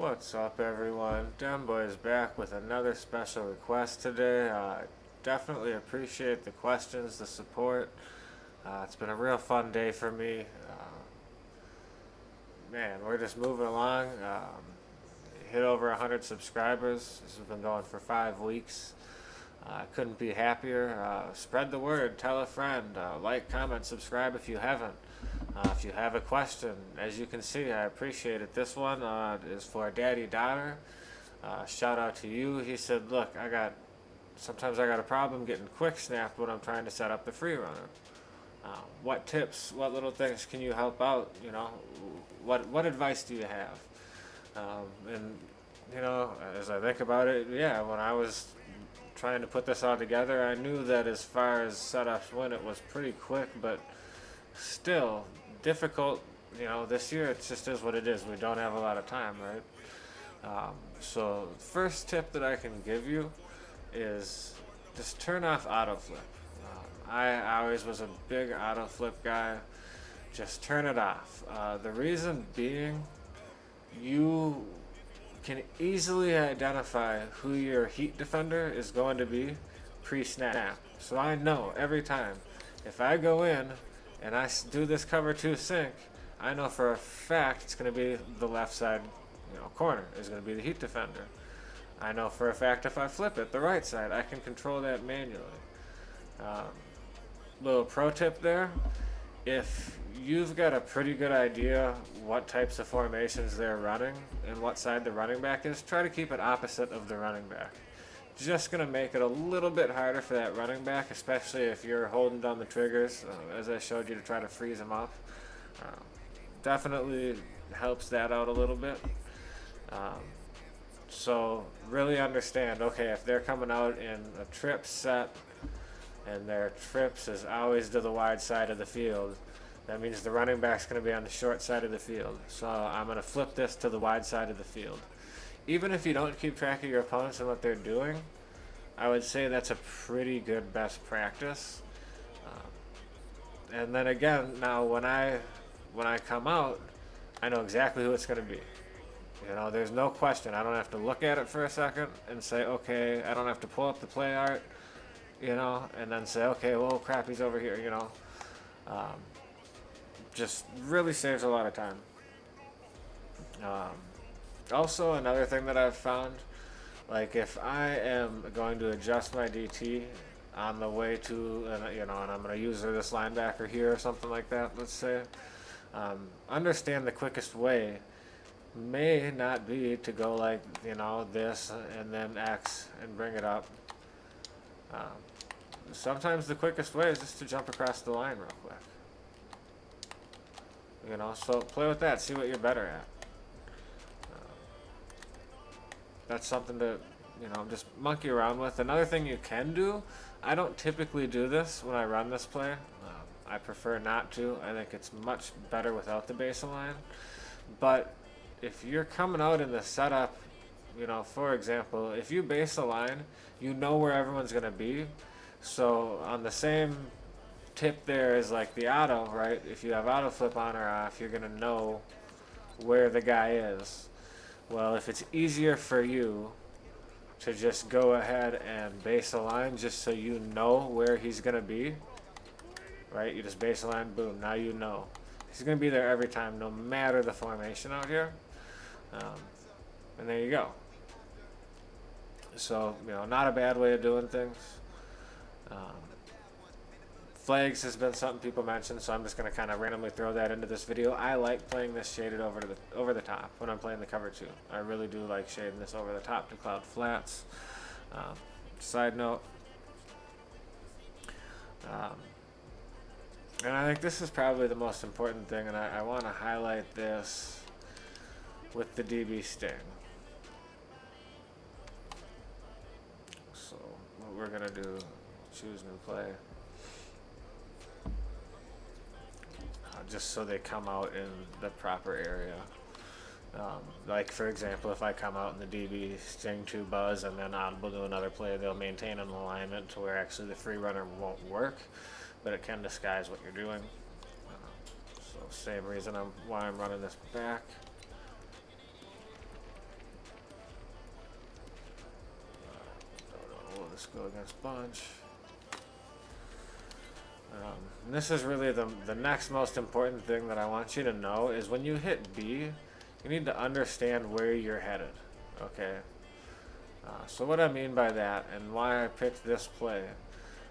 What's up, everyone? Demboy is back with another special request today. Definitely appreciate the questions, the support. It's been a real fun day for me. Man, we're just moving along. Hit over 100 subscribers. This has been going for 5 weeks. I couldn't be happier. Spread the word, tell a friend, like, comment, subscribe if you haven't. If you have a question, as you can see, I appreciate it. This one is for Daddy Daughter. Shout out to you. He said, "Look, sometimes I got a problem getting quick snapped when I'm trying to set up the free runner. What tips, what little things can you help out? What advice do you have?" And as I think about it, yeah, when I was trying to put this all together, I knew that as far as setups went, it was pretty quick, but still difficult. This year it just is what it is. We don't have a lot of time, right? So first tip that I can give you is just turn off auto flip. I always was a big auto flip guy. Just turn it off. The reason being, you can easily identify who your heat defender is going to be pre-snap. So I know every time if I go in and I do this cover 2 sync, I know for a fact it's going to be the left side corner is going to be the heat defender. I know for a fact if I flip it, the right side, I can control that manually. Little pro tip there, if you've got a pretty good idea what types of formations they're running and what side the running back is, try to keep it opposite of the running back. Just going to make it a little bit harder for that running back, especially if you're holding down the triggers, as I showed you, to try to freeze them up. Definitely helps that out a little bit. So really understand, okay, if they're coming out in a trip set and their trips is always to the wide side of the field, that means the running back's going to be on the short side of the field. So I'm going to flip this to the wide side of the field. Even if you don't keep track of your opponents and what they're doing, I would say that's a pretty good best practice. And then again, now when I come out, I know exactly who it's going to be. There's no question. I don't have to look at it for a second and say, okay, I don't have to pull up the play art, and then say, okay, well, crap, he's over here, just really saves a lot of time. Also, another thing that I've found, like if I am going to adjust my DT on the way to, and I'm going to use this linebacker here or something like that, let's say, understand the quickest way may not be to go like, this and then X and bring it up. Sometimes the quickest way is just to jump across the line real quick. So play with that, see what you're better at. That's something to, just monkey around with. Another thing you can do, I don't typically do this when I run this play. I prefer not to. I think it's much better without the base line. But if you're coming out in the setup, for example, if you base a line, you know where everyone's going to be. So on the same tip there is like the auto, right? If you have auto flip on or off, you're going to know where the guy is. Well, if it's easier for you to just go ahead and base a line just so you know where he's going to be, right? You just base a line, boom, now you know. He's going to be there every time, no matter the formation out here. And there you go. So, not a bad way of doing things. Flags has been something people mention, so I'm just going to kind of randomly throw that into this video. I like playing this shaded over the top when I'm playing the cover 2. I really do like shading this over the top to cloud flats. Side note, and I think this is probably the most important thing, and I want to highlight this with the DB Sting. So what we're going to do, choose new play. Just so they come out in the proper area. Like for example, if I come out in the DB Sting 2 buzz and then audible to another play, they'll maintain an alignment to where actually the free runner won't work, but it can disguise what you're doing. So same reason why I'm running this back. Let's go against Bunch. And this is really the next most important thing that I want you to know is when you hit B, you need to understand where you're headed. Okay. So what I mean by that and why I picked this play,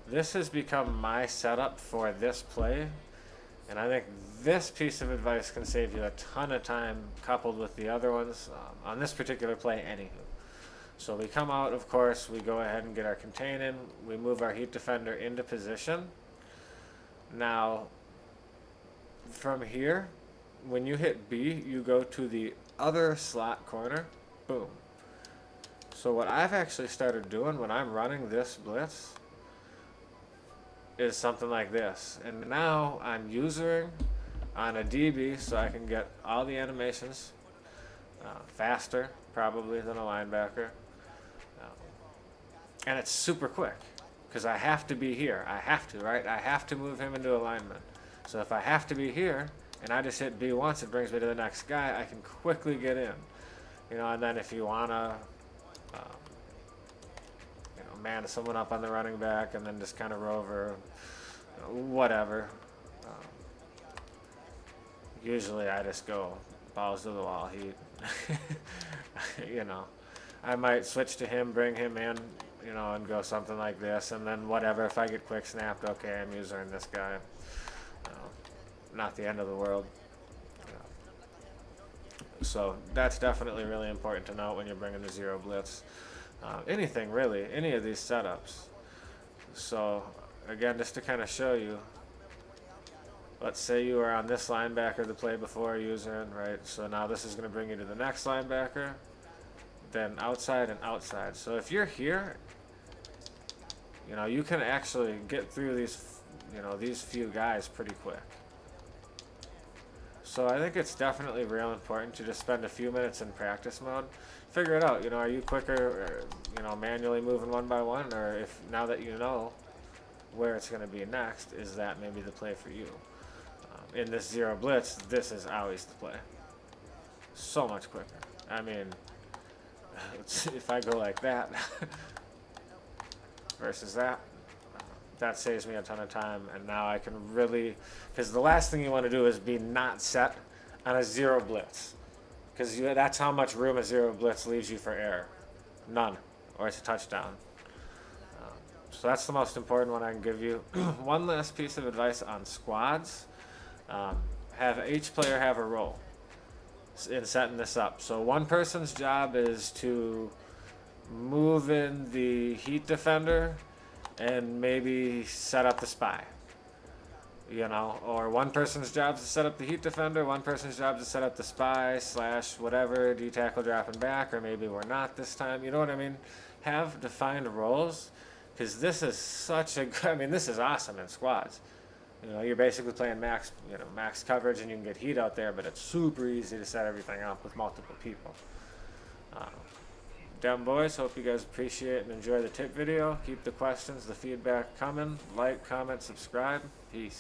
this has become my setup for this play, and I think this piece of advice can save you a ton of time coupled with the other ones on this particular play anywho. So we come out, of course, we go ahead and get our contain in, we move our heat defender into position. Now, from here, when you hit B, you go to the other slot corner, boom. So what I've actually started doing when I'm running this blitz is something like this. And now I'm usering on a DB so I can get all the animations faster probably than a linebacker. And it's super quick because I have to be here. I have to, right? I have to move him into alignment. So if I have to be here and I just hit B once, it brings me to the next guy, I can quickly get in. You know, and then if you want to man someone up on the running back and then just kind of rover, whatever. Usually I just go balls to the wall heat. You know, I might switch to him, bring him in, you know, and go something like this, and then whatever, if I get quick snapped, okay, I'm using this guy. Not the end of the world. So that's definitely really important to note when you're bringing the zero blitz. Anything really, any of these setups. So again, just to kind of show you, let's say you were on this linebacker the play before using, right? So now this is going to bring you to the next linebacker, then outside and outside. So if you're here, you know, you can actually get through these, you know, these few guys pretty quick. So I think it's definitely real important to just spend a few minutes in practice mode. Figure it out, you know, are you quicker, you know, manually moving one by one, or if now that you know where it's going to be next, is that maybe the play for you? In this zero blitz, this is always the play. So much quicker. I mean, if I go like that versus that, that saves me a ton of time, and now I can really, because the last thing you want to do is be not set on a zero blitz, because that's how much room a zero blitz leaves you for error. None, or it's a touchdown. So that's the most important one I can give you. One last piece of advice on squads. Have each player have a role in setting this up. So one person's job is to move in the heat defender and maybe set up the spy, you know, or one person's job is to set up the heat defender, one person's job is to set up the spy / whatever, D-tackle dropping back, or maybe we're not this time, you know what I mean? Have defined roles, because this is such a good, I mean, this is awesome in squads. You know, you're basically playing max, you know, max coverage, and you can get heat out there, but it's super easy to set everything up with multiple people. Dem boys, hope you guys appreciate and enjoy the tip video. Keep the questions, the feedback coming. Like, comment, subscribe. Peace.